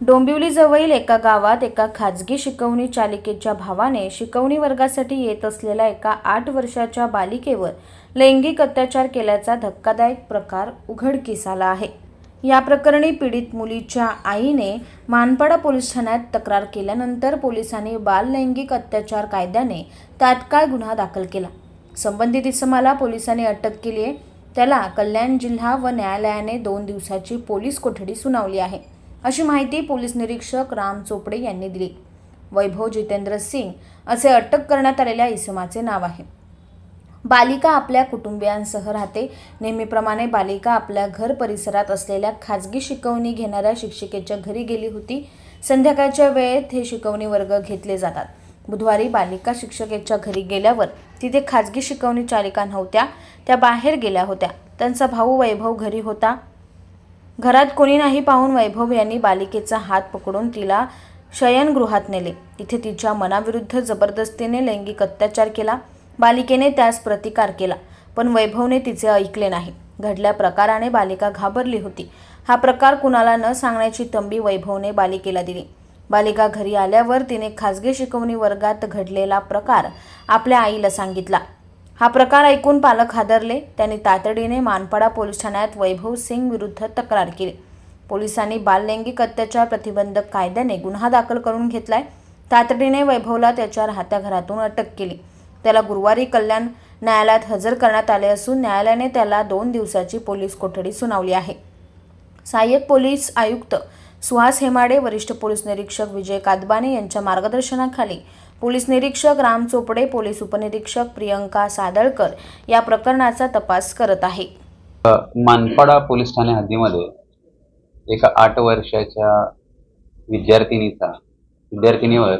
डोंबिवलीजवळील एका गावात एका खाजगी शिकवणी चालिकेच्या भावाने शिकवणी वर्गासाठी येत असलेल्या एका 8 वर्षाच्या बालिकेवर लैंगिक अत्याचार केल्याचा धक्कादायक प्रकार उघडकीस आला आहे। या प्रकरणी पीडित मुलीच्या आईने मानपाडा पोलीस ठाण्यात तक्रार केल्यानंतर पोलिसांनी बाल लैंगिक अत्याचार कायद्याने तात्काळ गुन्हा दाखल केला। संबंधित इसमाला पोलिसांनी अटक केली आहे। त्याला कल्याण जिल्हा व न्यायालयाने 2 दिवसाची पोलीस कोठडी सुनावली आहे, अशी माहिती पोलीस निरीक्षक राम चोपडे यांनी दिली। वैभव जितेंद्र सिंग असे अटक करण्यात आलेल्या इसमाचे नाव आहे। बालिका आपल्या कुटुंबियांसह राहते। नेहमीप्रमाणे बालिका आपल्या घर परिसरात असलेल्या खाजगी शिकवणी घेणाऱ्या शिक्षिकेच्या घरी गेली होती। संध्याकाळच्या वेळेत हे शिकवणी वर्ग घेतले जातात। बुधवारी बालिका शिक्षकेच्या घरी गेल्यावर तिथे खाजगी शिकवणी चालिका नव्हत्या, त्या बाहेर गेल्या होत्या। त्यांचा भाऊ वैभव घरी होता। घरात कोणी नाही पाहून वैभव यांनी बालिकेचा हात पकडून तिला शयनगृहात नेले। तिथे तिच्या मनाविरुद्ध जबरदस्तीने लैंगिक अत्याचार केला। बालिकेने त्यास प्रतिकार केला, पण वैभवने तिचे ऐकले नाही। घडल्या प्रकाराने बालिका घाबरली होती। हा प्रकार कुणाला न सांगण्याची तंबी वैभवने बालिकेला दिली। बालिका घरी आल्यावर तिने खाजगी शिकवणी वर्गात घडलेला प्रकार आपल्या आईला सांगितला। हा प्रकार ऐकून पालक हादरले। त्यांनी तातडीने मानपाडा पोलीस ठाण्यात वैभव सिंग विरुद्ध तक्रार केली। पोलिसांनी बाल लैंगिक अत्याचार प्रतिबंधक कायद्याने गुन्हा दाखल करून घेतलाय। तातडीने वैभवला त्याच्या राहत्या घरातून अटक केली। त्याला गुरुवारी कल्याण न्यायालयात हजर करण्यात आले असून न्यायालयाने त्याला 2 दिवसाची पोलीस कोठडी सुनावली आहे। सहाय्यक पोलीस आयुक्त सुहास हेमाडे, वरिष्ठ पोलीस निरीक्षक विजय कादबाने यांच्या मार्गदर्शनाखाली पोलीस निरीक्षक राम चोपडे, पोलीस उपनिरीक्षक प्रियंका सादळकर या प्रकरणाचा तपास करत आहे। मानपाडा पोलीस ठाणे हद्दीमध्ये एका 8 वर्षाच्या विद्यार्थिनीवर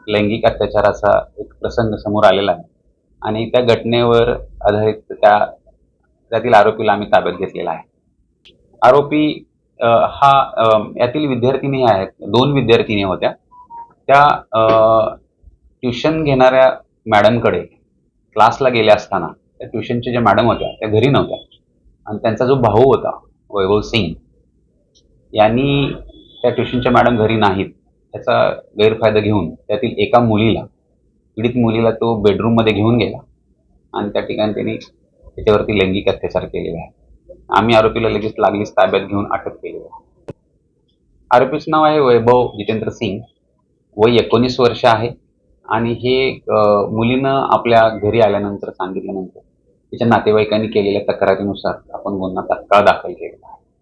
लैंगिक अत्याचाराचा एक प्रसंग समोर आलेला आहे आणि त्या घटनेवर आधारित त्यातील आरोपीला आम्ही ताब्यात घेतलेला आहे। आरोपी यातील विद्यार्थिनी आहेत, 2 विद्यार्थिनी होत्या। त्या ट्युशन घेणाऱ्या मॅडमकडे क्लासला गेल्या असताना त्या ट्युशनच्या ज्या मॅडम होत्या त्या घरी नव्हत्या आणि त्यांचा जो भाऊ होता वैभव सिंग यांनी त्या ट्युशनच्या मॅडम घरी नाहीत त्याचा गैरफायदा घेऊन त्यातील एका पीडित मुलीला तो बेडरूममध्ये घेऊन गेला आणि त्या ठिकाणी त्यांनी त्याच्यावरती लैंगिक अत्याचार केलेले आहे। आम्ही आरोपीला लगेच लागलीच ताब्यात घेऊन अटक केली आहे। आरोपीचं नाव आहे वैभव जितेंद्र सिंग, वय 19 वर्ष आहे आणि हे मुलीनं आपल्या घरी आल्यानंतर सांगितल्यानंतर तिच्या नातेवाईकांनी केलेल्या तक्रारीनुसार आपण गुन्हा तात्काळ दाखल केला।